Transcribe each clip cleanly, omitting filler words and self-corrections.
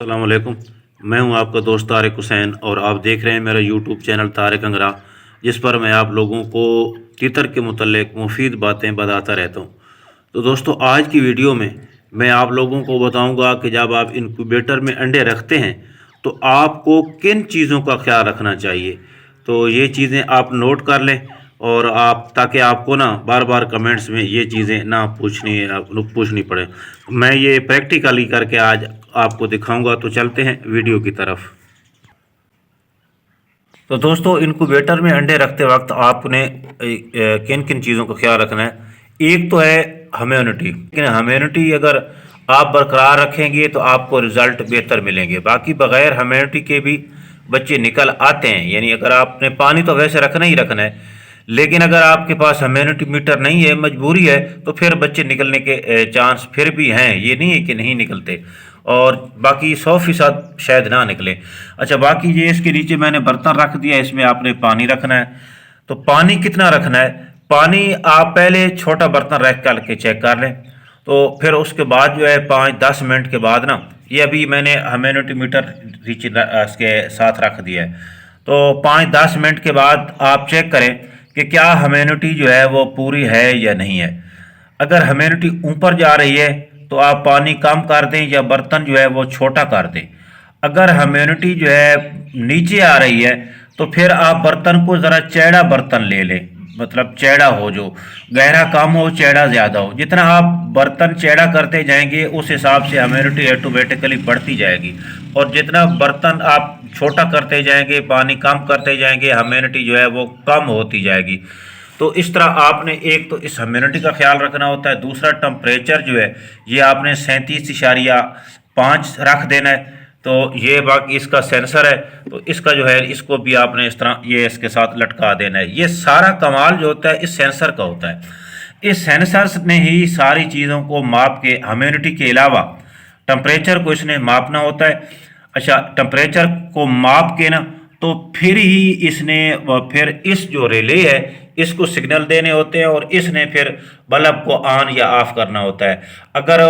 अस्सलाम वालेकुम। मैं हूं आपका दोस्त तारिक हुसैन और आप देख रहे हैं मेरा यूट्यूब चैनल तारिक अंगरा, जिस पर मैं आप लोगों को तितर के मुतल्लिक मुफीद बातें बताता रहता हूं। तो दोस्तों, आज की वीडियो में मैं आप लोगों को बताऊंगा कि जब आप इनक्यूबेटर में अंडे रखते हैं तो आपको किन चीज़ों का ख्याल रखना चाहिए। तो ये चीज़ें आप नोट कर लें और आप, ताकि आपको ना बार बार कमेंट्स में ये चीज़ें ना पूछनी पड़े। मैं ये प्रैक्टिकली करके आज आपको दिखाऊंगा। तो चलते हैं वीडियो की तरफ। तो दोस्तों, इनक्यूबेटर में अंडे रखते वक्त आपने किन किन चीज़ों का ख्याल रखना है। एक तो है ह्यूमिडिटी। लेकिन ह्यूमिडिटी अगर आप बरकरार रखेंगे तो आपको रिज़ल्ट बेहतर मिलेंगे। बाकी बग़ैर ह्यूमिडिटी के भी बच्चे निकल आते हैं। यानी अगर आपने पानी तो वैसे रखना ही रखना है, लेकिन अगर आपके पास ह्यूमिडिटी मीटर नहीं है, मजबूरी है, तो फिर बच्चे निकलने के चांस फिर भी हैं। ये नहीं है कि नहीं निकलते, और बाकी 100% शायद ना निकले। अच्छा, बाकी ये इसके नीचे मैंने बर्तन रख दिया, इसमें आपने पानी रखना है। तो पानी कितना रखना है? पानी आप पहले छोटा बर्तन रख करके चेक कर लें। तो फिर उसके बाद जो है 5-10 मिनट के बाद ना, ये अभी मैंने ह्यूमिडिटी मीटर नीचे इसके साथ रख दिया है। तो 5-10 मिनट के बाद आप चेक करें कि क्या ह्यूमिडिटी जो है वो पूरी है या नहीं है। अगर ह्यूमिडिटी ऊपर जा रही है तो आप पानी कम कर दें या बर्तन जो है वो छोटा कर दें। अगर ह्यूमिडिटी जो है नीचे आ रही है तो फिर आप बर्तन को ज़रा चौड़ा बर्तन ले लें। मतलब चौड़ा हो, जो गहरा कम हो, चौड़ा ज़्यादा हो। जितना आप बर्तन चौड़ा करते जाएंगे उस हिसाब से ह्यूमिडिटी ऑटोमेटिकली बढ़ती जाएगी, और जितना बर्तन आप छोटा करते जाएंगे, पानी कम करते जाएंगे, ह्यूमिडिटी जो है वो कम होती जाएगी। तो इस तरह आपने एक तो इस ह्यूमिडिटी का ख्याल रखना होता है। दूसरा, टेम्परेचर जो है ये आपने 37.5 रख देना है। तो ये बाकी इसका सेंसर है, तो इसका जो है इसको भी आपने इस तरह ये इसके साथ लटका देना है। ये सारा कमाल जो होता है इस सेंसर का होता है। इस सेंसर ने ही सारी चीज़ों को माप के, ह्यूमिडिटी के अलावा टेम्परेचर को इसने मापना होता है। अच्छा, टेम्परेचर को माप के ना, तो फिर ही इसने फिर इस जो रिले है इसको सिग्नल देने होते हैं, और इसने फिर बल्ब को ऑन या ऑफ करना होता है। अगर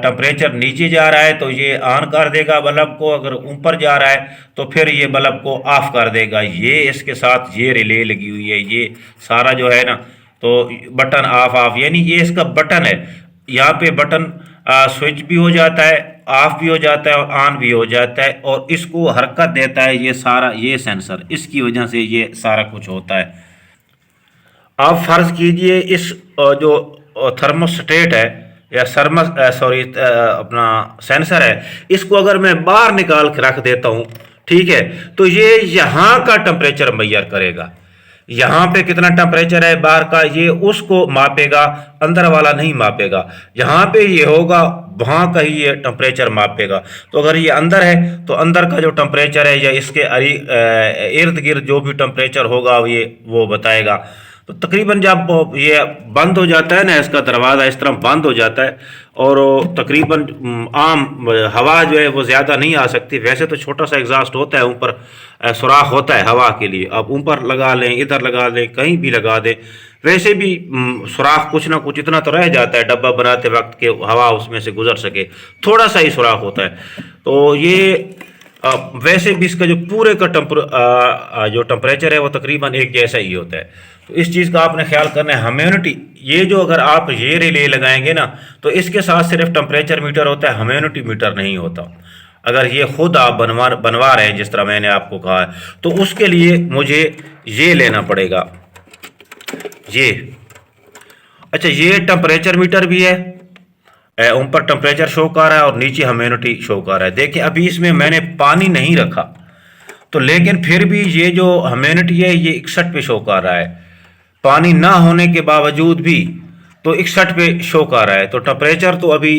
टेम्परेचर नीचे जा रहा है तो ये ऑन कर देगा बल्ब को, अगर ऊपर जा रहा है तो फिर ये बल्ब को ऑफ कर देगा। ये इसके साथ ये रिले लगी हुई है, ये सारा जो है ना, तो बटन ऑफ ऑफ, यानी ये इसका बटन है। यहाँ पे बटन स्विच भी हो जाता है, ऑफ भी हो जाता है और ऑन भी हो जाता है, और इसको हरकत देता है ये सारा, ये सेंसर, इसकी वजह से ये सारा कुछ होता है। आप फर्ज कीजिए इस जो थर्मोस्टेट है या अपना सेंसर है, इसको अगर मैं बाहर निकाल के रख देता हूँ, ठीक है, तो ये यहाँ का टेम्परेचर मैयर करेगा। यहाँ पे कितना टेम्परेचर है बाहर का, ये उसको मापेगा, अंदर वाला नहीं मापेगा। यहाँ पे ये होगा, वहाँ का ही ये टेम्परेचर मापेगा। तो अगर ये अंदर है तो अंदर का जो टेम्परेचर है या इसके इर्द गिर्द जो भी टेम्परेचर होगा ये वो बताएगा। तो तकरीबन जब ये बंद हो जाता है ना, इसका दरवाज़ा इस तरह बंद हो जाता है, और तकरीबन आम हवा जो है वो ज़्यादा नहीं आ सकती। वैसे तो छोटा सा एग्जॉस्ट होता है, ऊपर सुराख होता है हवा के लिए, आप ऊपर लगा लें, इधर लगा लें, कहीं भी लगा दें, वैसे भी सुराख कुछ ना कुछ इतना तो रह जाता है डब्बा बनाते वक्त के हवा उसमें से गुजर सके, थोड़ा सा ही सुराख होता है। तो ये वैसे भी इसका जो पूरे का जो टेम्परेचर है वो तकरीबन एक जैसा ही होता है। तो इस चीज़ का आपने ख्याल करना है। ह्यूमिडिटी, ये जो अगर आप ये रिले लगाएंगे ना, तो इसके साथ सिर्फ टेम्परेचर मीटर होता है, ह्यूमिडिटी मीटर नहीं होता। अगर ये खुद आप बनवा रहे हैं जिस तरह मैंने आपको कहा है, तो उसके लिए मुझे ये लेना पड़ेगा, ये। अच्छा, ये टेम्परेचर मीटर भी है, ऊपर टेम्परेचर शो कर रहा है और नीचे ह्यूमिडिटी शो कर रहा है। देखिए, अभी इसमें मैंने पानी नहीं रखा, तो लेकिन फिर भी ये जो ह्यूमिडिटी है ये 61 पे शो कर रहा है, पानी ना होने के बावजूद भी तो 61 पे शो कर रहा है। तो टेम्परेचर तो अभी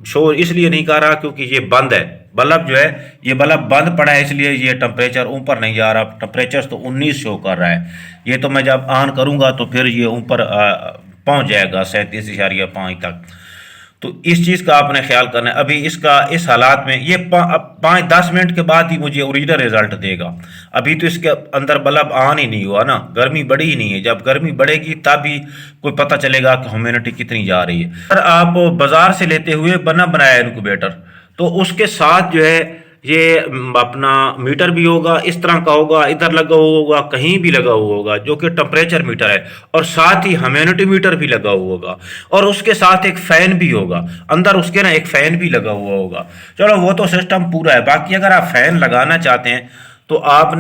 शो इसलिए नहीं कर रहा क्योंकि ये बंद है, बल्ब जो है ये बल्ब बंद पड़ा है, इसलिए ये टेम्परेचर ऊपर नहीं जा रहा। टेम्परेचर तो 19 शो कर रहा है। ये तो मैं जब ऑन करूँगा तो फिर ये ऊपर पहुँच जाएगा 37.5 तक। तो इस चीज़ का आपने ख्याल करना है। अभी इसका इस हालात में ये 5-10 मिनट के बाद ही मुझे ओरिजिनल रिजल्ट देगा। अभी तो इसके अंदर बल्ब ऑन ही नहीं हुआ ना, गर्मी बढ़ी ही नहीं है। जब गर्मी बढ़ेगी तब ही कोई पता चलेगा कि ह्यूमिडिटी कितनी जा रही है। अगर आप बाज़ार से लेते हुए बना बनाया इनक्यूबेटर, तो उसके साथ जो है ये अपना मीटर भी होगा, इस तरह का होगा, इधर लगा हुआ होगा, कहीं भी लगा हुआ होगा, जो कि टेम्परेचर मीटर है। और साथ ही ह्यूमिडिटी मीटर भी लगा हुआ होगा, और उसके साथ एक फ़ैन भी होगा, अंदर उसके ना एक फ़ैन भी लगा हुआ होगा। चलो वो तो सिस्टम पूरा है। बाकी अगर आप फ़ैन लगाना चाहते हैं तो आप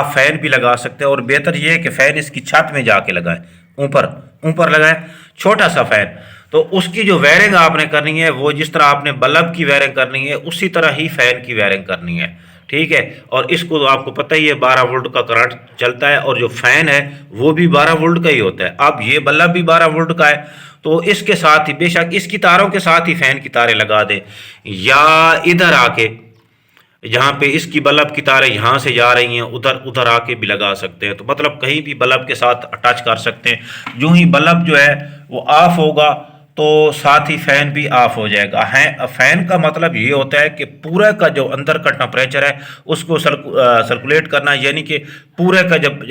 फ़ैन भी लगा सकते हैं, और बेहतर ये है कि फ़ैन इसकी छत में जाके लगाएं, ऊपर ऊपर लगाएं, छोटा सा फ़ैन। तो उसकी जो वायरिंग आपने करनी है, वो जिस तरह आपने बल्ब की वायरिंग करनी है उसी तरह ही फ़ैन की वायरिंग करनी है, ठीक है। और इसको तो आपको पता ही है 12 वोल्ट का करंट चलता है, और जो फ़ैन है वो भी 12 वोल्ट का ही होता है। अब ये बल्ब भी 12 वोल्ट का है, तो इसके साथ ही बेशक इसकी तारों के साथ ही फ़ैन की तारें लगा दें, या इधर आके जहाँ पे इसकी बल्ब की तारें यहाँ से जा रही हैं उधर उधर आके भी लगा सकते हैं। तो मतलब कहीं भी बल्ब के साथ अटैच कर सकते हैं। जो ही बल्ब जो है वो ऑफ होगा तो साथ ही फ़ैन भी ऑफ हो जाएगा। है फ़ैन का मतलब ये होता है कि पूरे का जो अंदर का टेम्परेचर है उसको सर्कुलेट करना, यानी कि पूरे का जब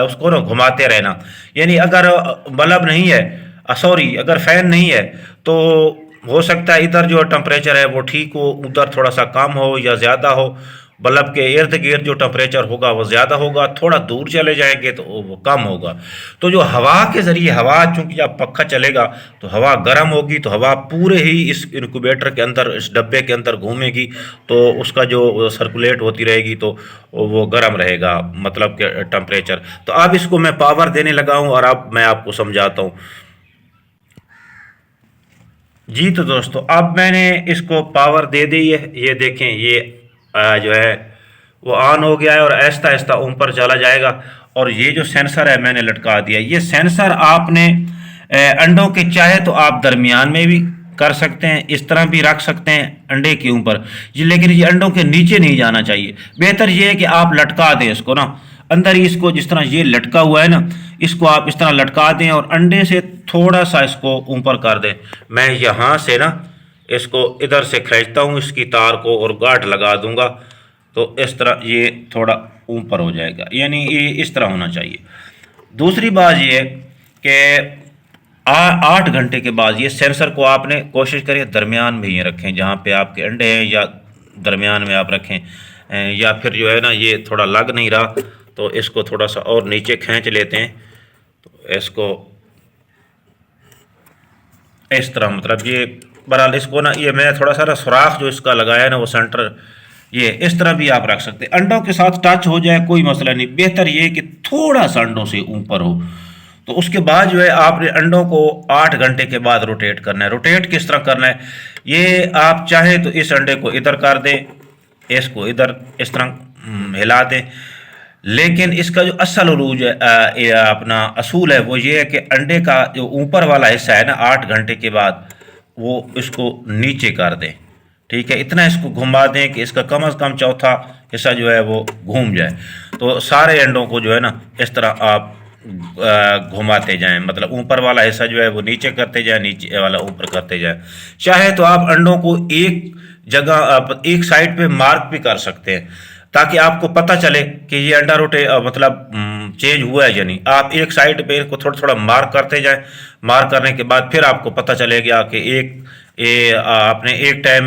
उसको ना घुमाते रहना। यानी अगर बल्ब नहीं है, सॉरी, अगर फ़ैन नहीं है तो हो सकता है इधर जो टेम्परेचर है वो ठीक हो, उधर थोड़ा सा कम हो या ज़्यादा हो। बल्ब के इर्द गिर्द जो टेम्परेचर होगा वो ज़्यादा होगा, थोड़ा दूर चले जाएंगे तो वो कम होगा। तो जो हवा के ज़रिए, हवा चूँकि जब पक्खा चलेगा तो हवा गर्म होगी, तो हवा पूरे ही इस इनक्यूबेटर के अंदर, इस डब्बे के अंदर घूमेगी, तो उसका जो सर्कुलेट होती रहेगी तो वो गर्म रहेगा, मतलब कि टेम्परेचर। तो अब इसको मैं पावर देने लगा हूँ और अब मैं आपको समझाता हूँ। जी तो दोस्तों, अब मैंने इसको पावर दे दी है, ये देखें, ये जो है वो ऑन हो गया है और आहिस्ता आहिस्ता ऊपर चला जाएगा। और ये जो सेंसर है मैंने लटका दिया। ये सेंसर आपने अंडों के चाहे तो आप दरमियान में भी कर सकते हैं, इस तरह भी रख सकते हैं अंडे के ऊपर जी, लेकिन ये अंडों के नीचे नहीं जाना चाहिए। बेहतर ये है कि आप लटका दें इसको ना अंदर ही, इसको जिस तरह ये लटका हुआ है ना, इसको आप इस तरह लटका दें और अंडे से थोड़ा सा इसको ऊपर कर दें। मैं यहाँ से ना इसको इधर से खींचता हूँ इसकी तार को और गांठ लगा दूंगा, तो इस तरह ये थोड़ा ऊपर हो जाएगा, यानी ये इस तरह होना चाहिए। दूसरी बात ये है कि 8 घंटे के बाद ये सेंसर को आपने कोशिश करिए दरमियान में ही रखें, जहाँ पे आपके अंडे हैं, या दरमियान में आप रखें। या फिर जो है ना ये थोड़ा लग नहीं रहा तो इसको थोड़ा सा और नीचे खींच लेते हैं, तो इसको इस तरह, मतलब ये बहरहाल इसको ना, ये मैं थोड़ा सा ना सुराख जो इसका लगाया है ना वो सेंटर, ये इस तरह भी आप रख सकते हैं। अंडों के साथ टच हो जाए कोई मसला नहीं, बेहतर ये कि थोड़ा सा अंडों से ऊपर हो। तो उसके बाद जो है आपने अंडों को 8 घंटे के बाद रोटेट करना है। रोटेट किस तरह करना है, ये आप चाहे तो इस अंडे को इधर कर दें, इसको इधर इस तरह हिला दें, लेकिन इसका जो असल उरूज है, अपना असूल है, वो ये है कि अंडे का जो ऊपर वाला हिस्सा है ना 8 घंटे के बाद वो इसको नीचे कर दें, ठीक है। इतना इसको घुमा दें कि इसका कम से कम चौथा हिस्सा जो है वो घूम जाए। तो सारे अंडों को जो है ना इस तरह आप घुमाते जाएं, मतलब ऊपर वाला हिस्सा जो है वो नीचे करते जाएं, नीचे वाला ऊपर करते जाएं। चाहे तो आप अंडों को एक जगह, आप एक साइड पे मार्क भी कर सकते हैं, ताकि आपको पता चले कि ये अंडा मतलब चेंज हुआ है या नहीं। आप एक साइड पे को थोड़ा थोड़ा मार्क करते जाएं, मार्क करने के बाद फिर आपको पता चलेगा कि आपने एक टाइम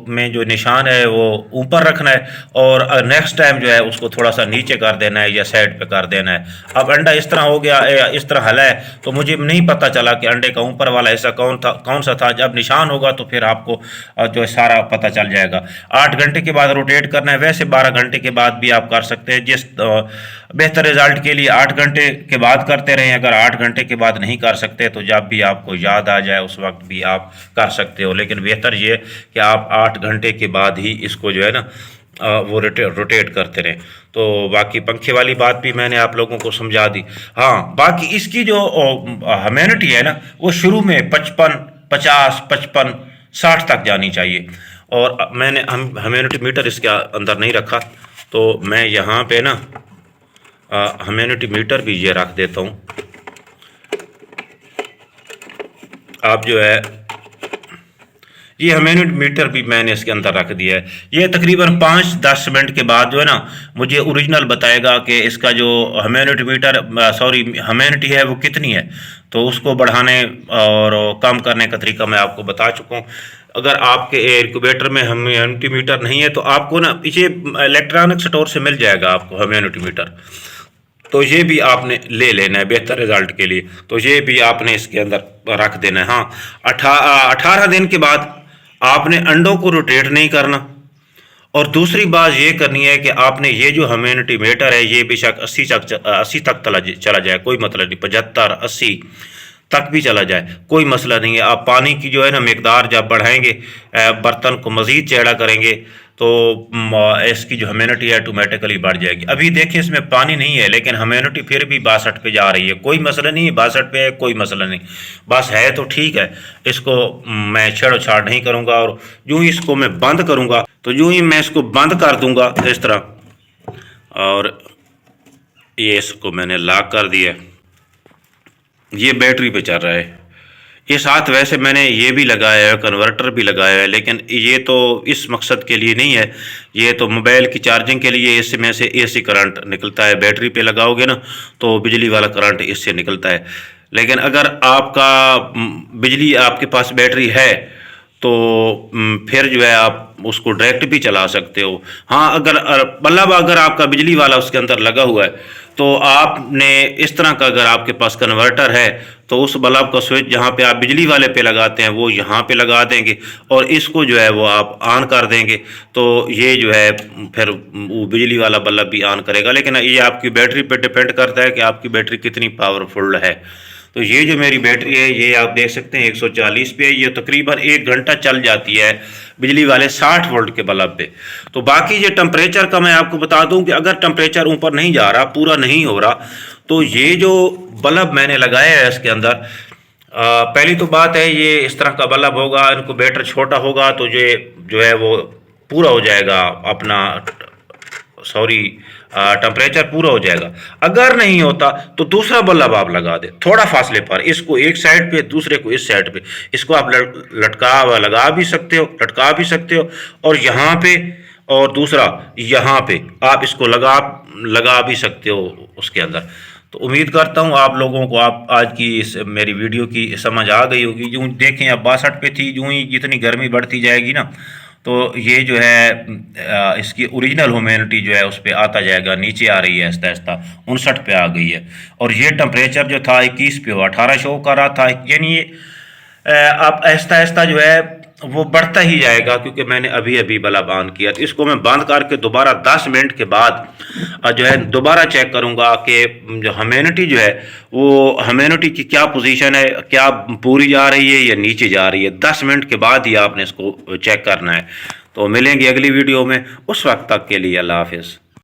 में जो निशान है वो ऊपर रखना है, और नेक्स्ट टाइम जो है उसको थोड़ा सा नीचे कर देना है या साइड पे कर देना है। अब अंडा इस तरह हो गया, इस तरह हला है, तो मुझे नहीं पता चला कि अंडे का ऊपर वाला हिस्सा कौन सा था। जब निशान होगा तो फिर आपको जो है सारा पता चल जाएगा। 8 घंटे के बाद रोटेट करना है, वैसे 12 घंटे के बाद भी आप कर सकते हैं। जिस बेहतर रिजल्ट के लिए 8 घंटे के बाद करते रहें। अगर 8 घंटे के बाद नहीं कर सकते तो जब भी आपको याद आ जाए उस वक्त भी आप कर सकते हो, लेकिन बेहतर ये कि आप 8 घंटे के बाद ही इसको जो है ना वो रोटेट करते रहें। तो बाकी पंखे वाली बात भी मैंने आप लोगों को समझा दी। हाँ, बाकी इसकी जो ह्यूमिडिटी है ना वो शुरू में 55, 50, 55, 60 तक जानी चाहिए। और मैंने ह्यूमिडिटी मीटर इसके अंदर नहीं रखा, तो मैं यहाँ पे ना ह्यूमिडिटी मीटर भी ये रख देता हूँ। आप जो है ये ह्यूमिडिमीटर भी मैंने इसके अंदर रख दिया है। ये तकरीबन 5-10 मिनट के बाद जो है ना मुझे ओरिजिनल बताएगा कि इसका जो ह्यूमिडिटी है वो कितनी है। तो उसको बढ़ाने और कम करने का तरीका मैं आपको बता चुका हूँ। अगर आपके इंक्यूबेटर में ह्यूमिडिमीटर नहीं है तो आपको ना पीछे इलेक्ट्रॉनिक स्टोर से मिल जाएगा आपको ह्यूमिडिमीटर। तो ये भी आपने ले लेना है बेहतर रिजल्ट के लिए। तो ये भी आपने इसके अंदर रख देना है। हाँ, 18 दिन के बाद आपने अंडों को रोटेट नहीं करना। और दूसरी बात ये करनी है कि आपने ये जो ह्यूमिडिमीटर है ये बेशक 80 तक चला जाए, कोई मतलब नहीं, 75-80 तक भी चला जाए, कोई मसला नहीं है। आप पानी की जो है ना मिकदार जब बढ़ाएंगे, बर्तन को मज़ीद चौड़ा करेंगे, तो इसकी जो ह्यूमिडिटी है ऑटोमेटिकली बढ़ जाएगी। अभी देखिए इसमें पानी नहीं है लेकिन ह्यूमिडिटी फिर भी 62 पे जा रही है, कोई मसला नहीं है। 62 पे है, कोई मसला नहीं, बस है तो ठीक है। इसको मैं छेड़छाड़ नहीं करूँगा। और यूँ ही इसको मैं बंद करूँगा, तो यूँ ही मैं इसको बंद कर दूँगा इस तरह। और ये इसको मैंने लॉक कर दिया, ये बैटरी पे चल रहा है। ये साथ वैसे मैंने ये भी लगाया है, कन्वर्टर भी लगाया है, लेकिन ये तो इस मकसद के लिए नहीं है। ये तो मोबाइल की चार्जिंग के लिए इसमें से एसी करंट निकलता है। बैटरी पे लगाओगे ना तो बिजली वाला करंट इससे निकलता है। लेकिन अगर आपका बिजली आपके पास बैटरी है तो फिर जो है आप उसको डायरेक्ट भी चला सकते हो। हाँ, अगर मतलब अगर आपका बिजली वाला उसके अंदर लगा हुआ है तो आपने इस तरह का, अगर आपके पास कन्वर्टर है तो उस बल्ब का स्विच जहाँ पे आप बिजली वाले पे लगाते हैं वो यहाँ पे लगा देंगे और इसको जो है वो आप ऑन कर देंगे, तो ये जो है फिर वो बिजली वाला बल्ब भी ऑन करेगा। लेकिन ये आपकी बैटरी पे डिपेंड करता है कि आपकी बैटरी कितनी पावरफुल है। तो ये जो मेरी बैटरी है ये आप देख सकते हैं 140 पे है। ये तकरीबन 1 घंटा चल जाती है बिजली वाले 60 वोल्ट के बल्ब पे। तो बाकी ये टेम्परेचर का मैं आपको बता दूं कि अगर टेम्परेचर ऊपर नहीं जा रहा, पूरा नहीं हो रहा, तो ये जो बल्ब मैंने लगाया है इसके अंदर, पहली तो बात है ये इस तरह का बल्ब होगा, इनक्यूबेटर छोटा होगा तो ये जो है वो पूरा हो जाएगा अपना टेम्परेचर पूरा हो जाएगा। अगर नहीं होता तो दूसरा बल्ब आप लगा दें थोड़ा फासले पर, इसको एक साइड पे दूसरे को इस साइड पे। इसको आप लगा भी सकते हो, लटका भी सकते हो, और यहाँ पे और दूसरा यहाँ पे आप इसको लगा भी सकते हो उसके अंदर। तो उम्मीद करता हूँ आप लोगों को आप आज की इस मेरी वीडियो की समझ आ गई होगी। यूँ देखें अब 62 पे थी, यूँ ही जितनी गर्मी बढ़ती जाएगी ना तो ये जो है इसकी ओरिजिनल ह्यूमिडिटी जो है उस पर आता जाएगा, नीचे आ रही है आहिस्ता आहिस्ता, 59 पे आ गई है। और ये टेम्परेचर जो था 21 पे हो 18 शो कर रहा था, यानी ये अब आहिस्ता आहिस्ता जो है वो बढ़ता ही जाएगा, क्योंकि मैंने अभी अभी बल्ब ऑन किया। तो इसको मैं बंद करके दोबारा 10 मिनट के बाद जो है दोबारा चेक करूंगा कि जो ह्यूमिडिटी जो है वो ह्यूमिडिटी की क्या पोजीशन है, क्या पूरी जा रही है या नीचे जा रही है। 10 मिनट के बाद ही आपने इसको चेक करना है। तो मिलेंगे अगली वीडियो में, उस वक्त तक के लिए अल्लाह हाफिज़।